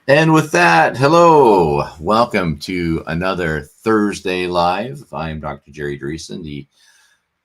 And with that, hello, welcome to another Thursday Live. I'm Dr. Jerry Dreessen, the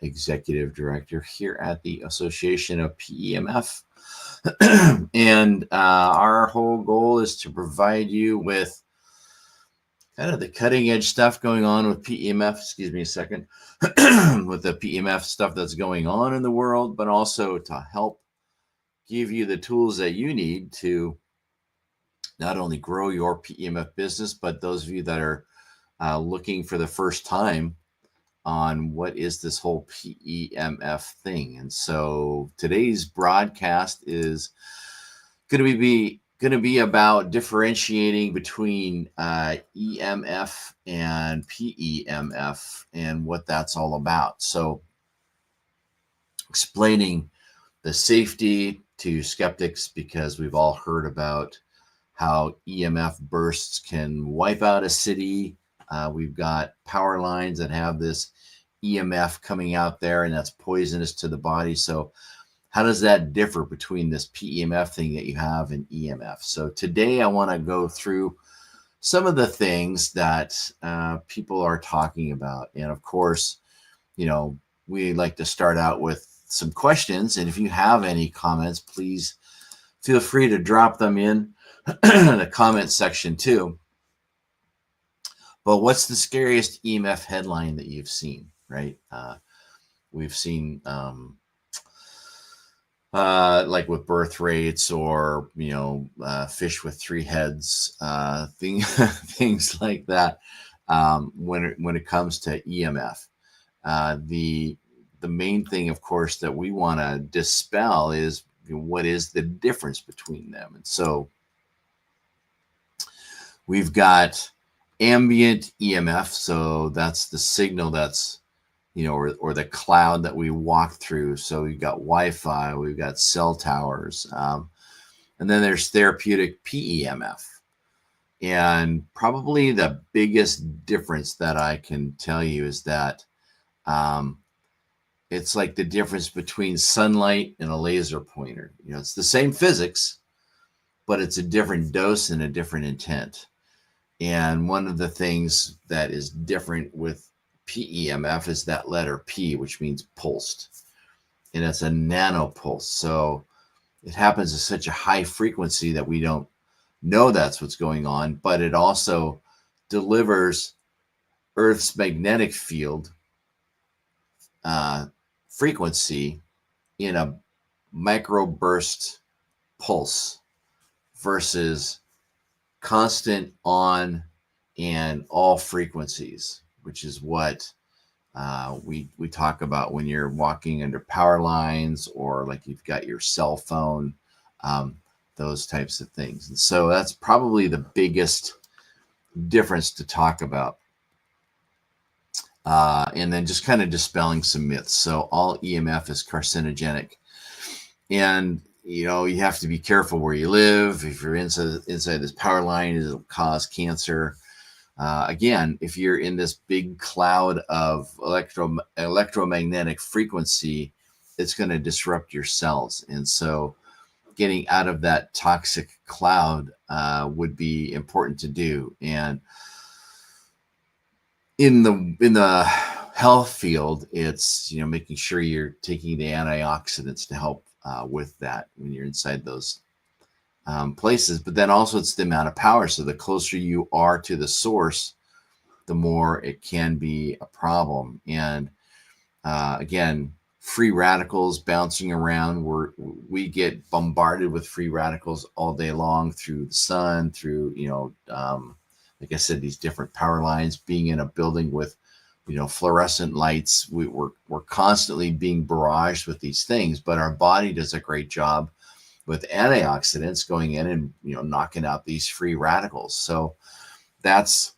Executive Director here at the Association of PEMF. and our whole goal is to provide you with kind of the cutting edge stuff going on with PEMF. Excuse me a second. With the PEMF stuff that's going on in the world, but also to help give you the tools that you need to not only grow your PEMF business, but those of you that are looking for the first time on what is this whole PEMF thing. And so today's broadcast is going to be about differentiating between EMF and PEMF and what that's all about. So explaining the safety to skeptics, because we've all heard about how EMF bursts can wipe out a city. We've got power lines that have this EMF coming out there, and that's poisonous to the body. So how does that differ between this PEMF thing that you have and EMF? So today I want to go through some of the things that people are talking about. And of course, we like to start out with some questions. And if you have any comments, please feel free to drop them in the comment section too. But what's the scariest EMF headline that you've seen, right? We've seen like with birth rates, or fish with three heads, things like that. When it comes to EMF, the main thing, of course, that we want to dispel is what is the difference between them. And so we've got ambient EMF, so that's the signal that's or the cloud that we walk through. So we've got Wi-Fi, we've got cell towers, and then there's therapeutic PEMF. And probably the biggest difference that I can tell you is that it's like the difference between sunlight and a laser pointer. It's the same physics, but it's a different dose and a different intent. And one of the things that is different with PEMF is that letter P, which means pulsed. And it's a nanopulse. So it happens at such a high frequency that we don't know that's what's going on, but it also delivers Earth's magnetic field frequency in a microburst pulse versus constant on and all frequencies, which is what we talk about when you're walking under power lines, or like you've got your cell phone, those types of things. And so that's probably the biggest difference to talk about. And then just kind of dispelling some myths. So all EMF is carcinogenic. And you have to be careful where you live. If you're inside this power line, it'll cause cancer. Again, if you're in this big cloud of electromagnetic frequency, it's going to disrupt your cells. And so getting out of that toxic cloud would be important to do. And in the health field, it's making sure you're taking the antioxidants to help with that when you're inside those places. But then also it's the amount of power. So the closer you are to the source, the more it can be a problem. And again, free radicals bouncing around. We get bombarded with free radicals all day long through the sun, through like I said, these different power lines, being in a building with fluorescent lights. We're constantly being barraged with these things, but our body does a great job with antioxidants going in and knocking out these free radicals. So that's,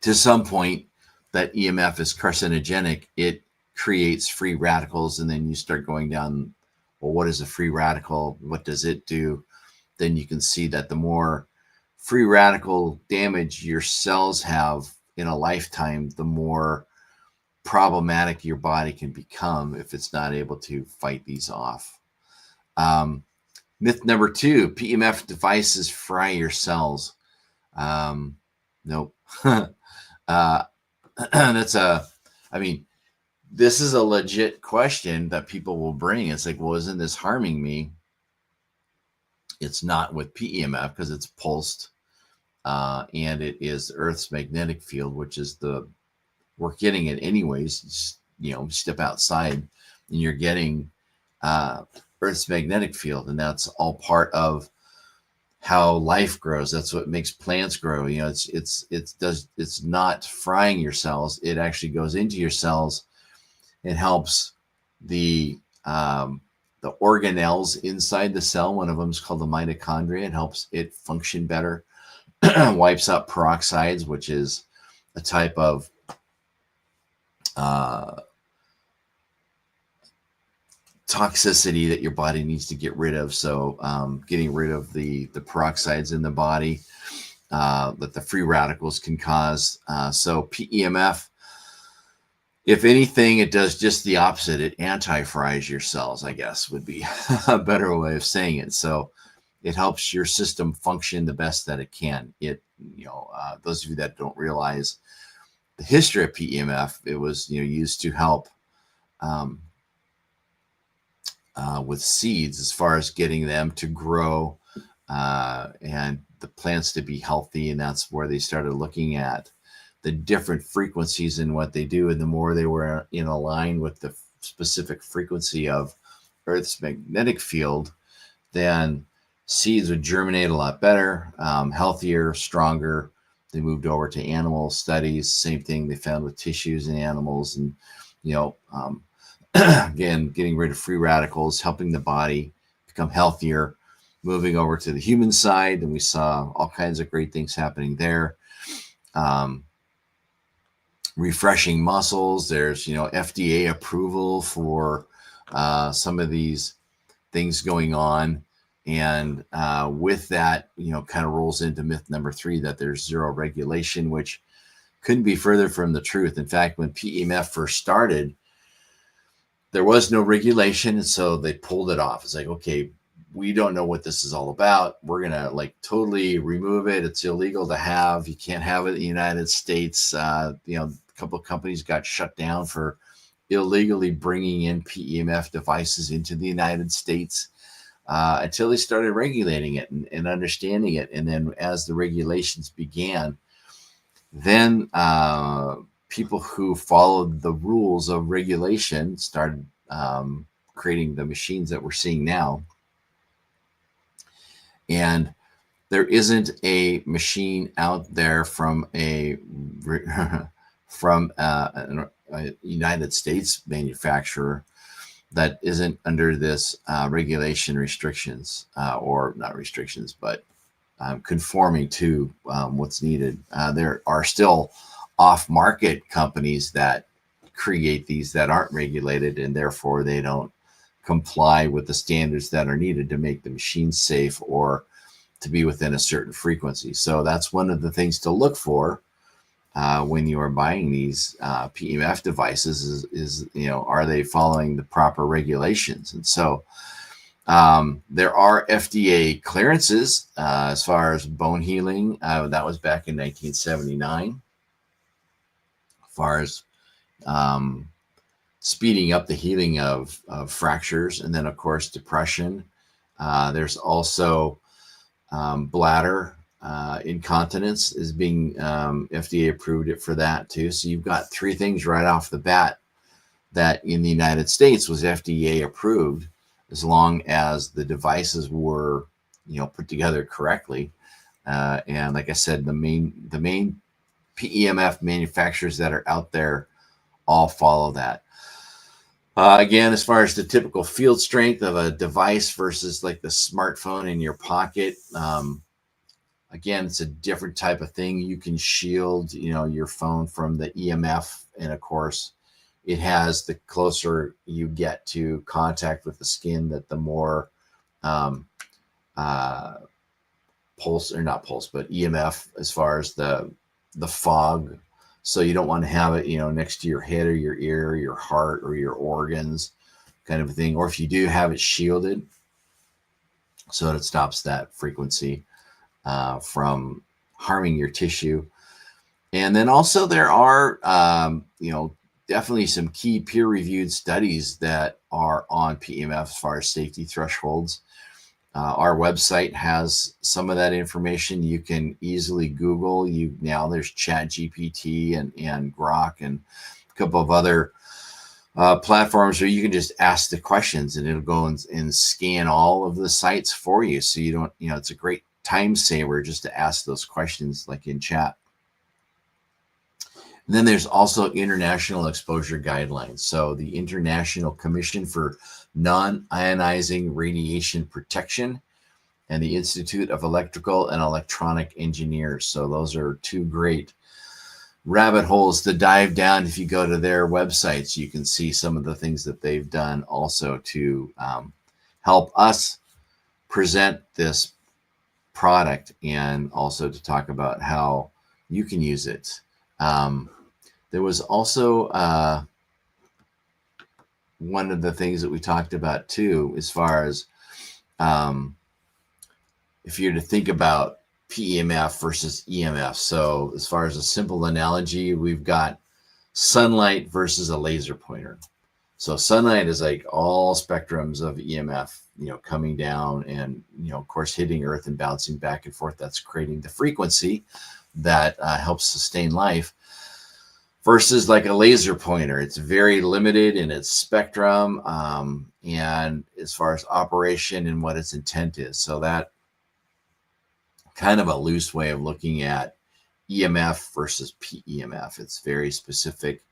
to some point, that EMF is carcinogenic. It creates free radicals, and then you start going down, well, what is a free radical? What does it do? Then you can see that the more free radical damage your cells have in a lifetime, the more problematic your body can become if it's not able to fight these off. Myth number 2, PEMF devices fry your cells. Nope. That's I mean, this is a legit question that people will bring. It's like, well, isn't this harming me? It's not with PEMF because it's pulsed, and it is Earth's magnetic field, which is we're getting it anyways. Just, step outside and you're getting Earth's magnetic field, and that's all part of how life grows. That's what makes plants grow. It's not frying your cells. It actually goes into your cells. It helps the organelles inside the cell. One of them is called the mitochondria. It helps it function better. Wipes out peroxides, which is a type of toxicity that your body needs to get rid of. So getting rid of the peroxides in the body that the free radicals can cause. So PEMF, if anything, it does just the opposite. It anti-fries your cells, I guess, would be a better way of saying it. So it helps your system function the best that it can. Those of you that don't realize the history of PEMF, it was used to help with seeds, as far as getting them to grow and the plants to be healthy. And that's where they started looking at the different frequencies in what they do. And the more they were in line with the specific frequency of Earth's magnetic field, then seeds would germinate a lot better, healthier, stronger. They moved over to animal studies. Same thing they found with tissues in animals. And, again, getting rid of free radicals, helping the body become healthier, moving over to the human side. And we saw all kinds of great things happening there. Refreshing muscles. There's, FDA approval for some of these things going on. And with that, kind of rolls into myth number 3, that there's zero regulation, which couldn't be further from the truth. In fact, when PEMF first started, there was no regulation. And so they pulled it off. It's like, okay, we don't know what this is all about. We're going to totally remove it. It's illegal to have. You can't have it in the United States. A couple of companies got shut down for illegally bringing in PEMF devices into the United States until they started regulating it and understanding it. And then as the regulations began, then people who followed the rules of regulation started creating the machines that we're seeing now. And there isn't a machine out there from a United States manufacturer that isn't under this regulation restrictions, or not restrictions, but conforming to what's needed. There are still off-market companies that create these that aren't regulated, and therefore they don't comply with the standards that are needed to make the machine safe or to be within a certain frequency. So that's one of the things to look for when you are buying these PEMF devices is are they following the proper regulations? And so there are FDA clearances as far as bone healing. That was back in 1979. As far as speeding up the healing of fractures, and then of course depression. There's also bladder incontinence is being FDA approved it for that too. So you've got 3 things right off the bat that in the United States was FDA approved, as long as the devices were put together correctly. And like I said, the main PEMF manufacturers that are out there all follow that. Again, as far as the typical field strength of a device versus like the smartphone in your pocket, again, it's a different type of thing. You can shield, your phone from the EMF, and of course, it has, the closer you get to contact with the skin, that the more pulse, or not pulse, but EMF, as far as the fog. So you don't want to have it, next to your head or your ear or your heart or your organs, kind of a thing. Or if you do have it shielded, so it stops that frequency from harming your tissue. And then also there are, definitely some key peer-reviewed studies that are on PEMF as far as safety thresholds. Our website has some of that information. You can easily Google. Now there's Chat GPT and Grok and a couple of other platforms where you can just ask the questions and it'll go and scan all of the sites for you. So you don't, it's a great time saver just to ask those questions like in chat. And then there's also international exposure guidelines. So the International Commission for Non-Ionizing Radiation Protection and the Institute of Electrical and Electronic Engineers. So those are two great rabbit holes to dive down. If you go to their websites, you can see some of the things that they've done also to help us present this product and also to talk about how you can use it. There was also one of the things that we talked about too, as far as if you're to think about PEMF versus EMF. So as far as a simple analogy, we've got sunlight versus a laser pointer. So sunlight is like all spectrums of EMF, coming down and, of course, hitting Earth and bouncing back and forth. That's creating the frequency that helps sustain life. Versus like a laser pointer, it's very limited in its spectrum and as far as operation and what its intent is. So that kind of a loose way of looking at EMF versus PEMF. It's very specific.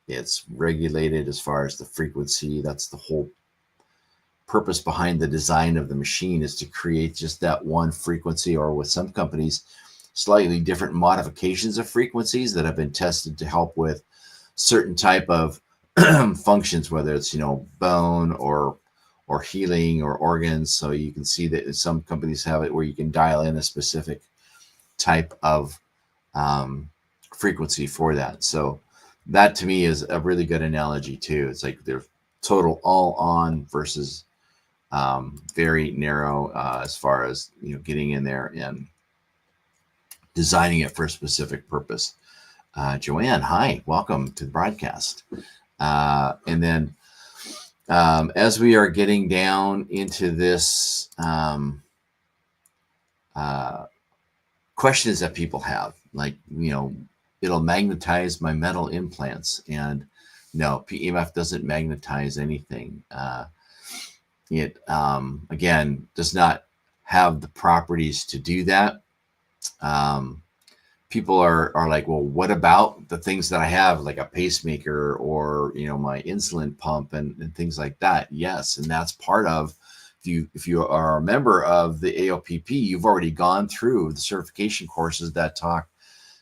It's regulated as far as the frequency. That's the whole purpose behind the design of the machine, is to create just that one frequency, or with some companies, slightly different modifications of frequencies that have been tested to help with certain type of functions, whether it's, bone or healing or organs. So you can see that some companies have it where you can dial in a specific type of frequency for that. So that to me is a really good analogy too. It's like they're total all on versus very narrow as far as, getting in there and designing it for a specific purpose. Joanne, hi, welcome to the broadcast. And then as we are getting down into this questions that people have, like, it'll magnetize my metal implants. And no, PEMF doesn't magnetize anything. It, again, does not have the properties to do that. People are like, well, what about the things that I have, like a pacemaker or, my insulin pump and things like that? Yes. And that's part of, if you are a member of the AOPP, you've already gone through the certification courses that talk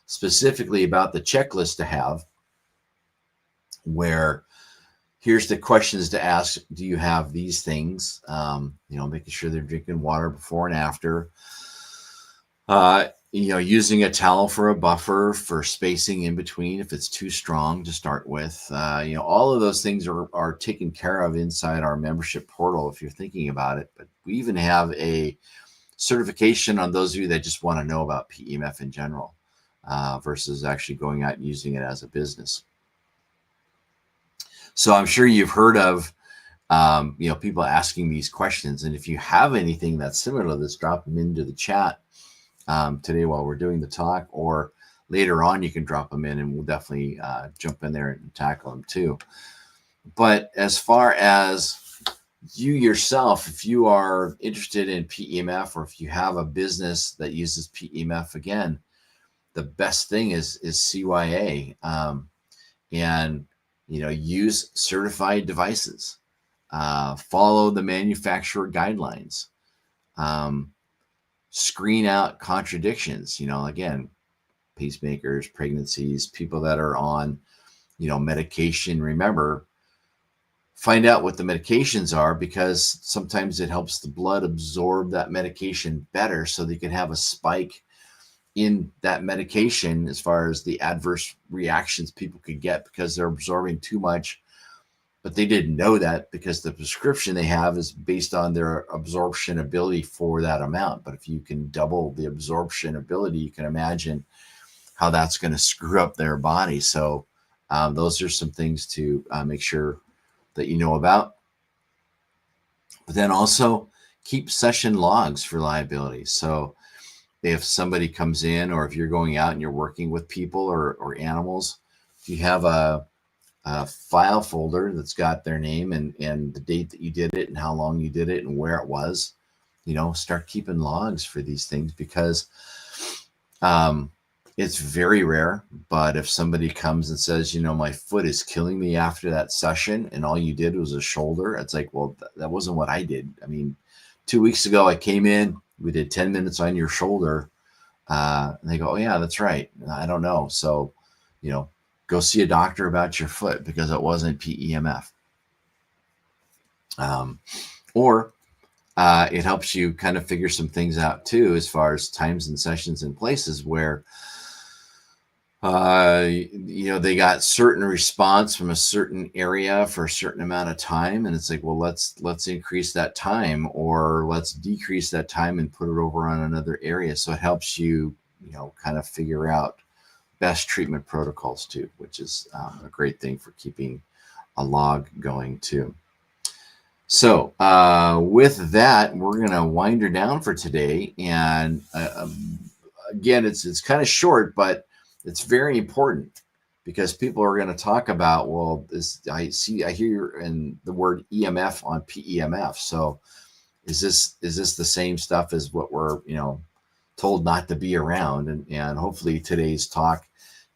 specifically about the checklist to have, where here's the questions to ask. Do you have these things? Making sure they're drinking water before and after. Using a towel for a buffer for spacing in between if it's too strong to start with. All of those things are taken care of inside our membership portal if you're thinking about it. But we even have a certification on those of you that just want to know about PEMF in general versus actually going out and using it as a business. So I'm sure you've heard of people asking these questions. And if you have anything that's similar to this, drop them into the chat today while we're doing the talk, or later on you can drop them in and we'll definitely jump in there and tackle them too. But as far as you yourself, if you are interested in PEMF, or if you have a business that uses PEMF, again, the best thing is CYA, and use certified devices, follow the manufacturer guidelines, screen out contradictions. Again, pacemakers, pregnancies, people that are on medication. Remember, find out what the medications are, because sometimes it helps the blood absorb that medication better, so they can have a spike in that medication as far as the adverse reactions people could get because they're absorbing too much but they didn't know that because the prescription they have is based on their absorption ability for that amount. But if you can double the absorption ability, you can imagine how that's going to screw up their body. So those are some things to make sure that you know about. But then also keep session logs for liability. So if somebody comes in, or if you're going out and you're working with people or animals, if you have a file folder that's got their name and the date that you did it and how long you did it and where it was, start keeping logs for these things, because it's very rare. But if somebody comes and says, my foot is killing me after that session and all you did was a shoulder, it's like, well, that wasn't what I did. I mean, 2 weeks ago I came in, we did 10 minutes on your shoulder. And they go, oh yeah, that's right. I don't know. So, go see a doctor about your foot because it wasn't PEMF. Or it helps you kind of figure some things out too, as far as times and sessions and places where, they got certain response from a certain area for a certain amount of time. And it's like, well, let's increase that time, or let's decrease that time and put it over on another area. So it helps you, kind of figure out best treatment protocols too, which is a great thing for keeping a log going too. So with that, we're going to wind her down for today. And again, it's kind of short, but it's very important, because people are going to talk about, well, I hear in the word EMF on PEMF. So is this the same stuff as what we're, told not to be around? And hopefully today's talk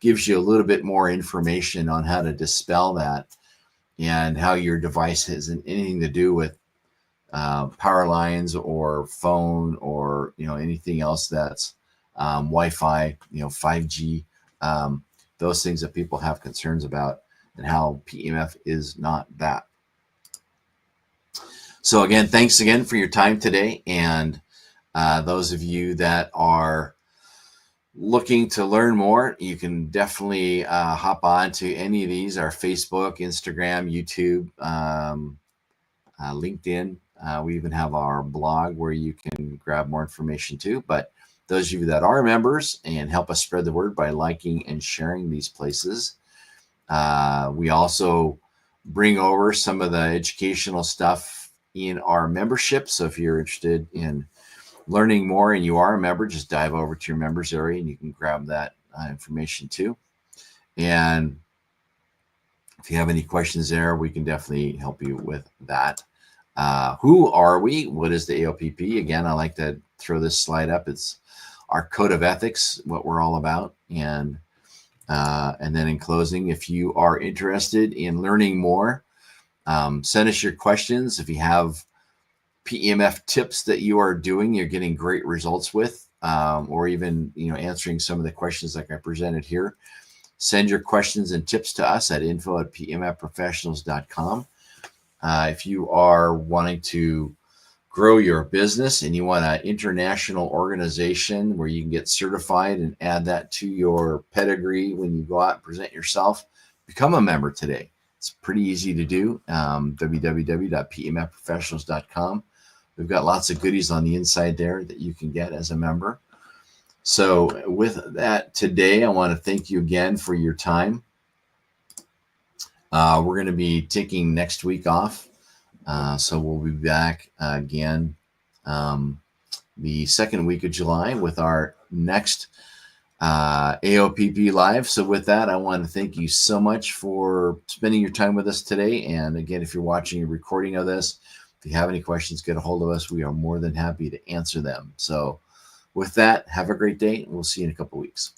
gives you a little bit more information on how to dispel that, and how your device hasn't anything to do with power lines or phone or, anything else that's Wi-Fi, 5G, those things that people have concerns about, and how PEMF is not that. So again, thanks again for your time today. And those of you that are looking to learn more, you can definitely hop on to any of these, our Facebook, Instagram, YouTube, LinkedIn. We even have our blog where you can grab more information too. But those of you that are members and help us spread the word by liking and sharing these places. We also bring over some of the educational stuff in our membership. So if you're interested in learning more and you are a member, just dive over to your members area and you can grab that information too. And if you have any questions there, we can definitely help you with that. Who are we? What is the AOPP? Again, I like to throw this slide up. It's our code of ethics, what we're all about. And then in closing, if you are interested in learning more, send us your questions. If you have PEMF tips that you are doing, you're getting great results with, or even, answering some of the questions like I presented here, send your questions and tips to us at info@pemfprofessionals.com. If you are wanting to grow your business and you want an international organization where you can get certified and add that to your pedigree when you go out and present yourself, become a member today. It's pretty easy to do. www.pemfprofessionals.com. We've got lots of goodies on the inside there that you can get as a member. So with that today, I want to thank you again for your time. We're going to be taking next week off. So we'll be back again the second week of July with our next AOPP Live. So with that, I want to thank you so much for spending your time with us today. And again, if you're watching a recording of this, if you have any questions, get a hold of us. We are more than happy to answer them. So with that, have a great day. We'll see you in a couple of weeks.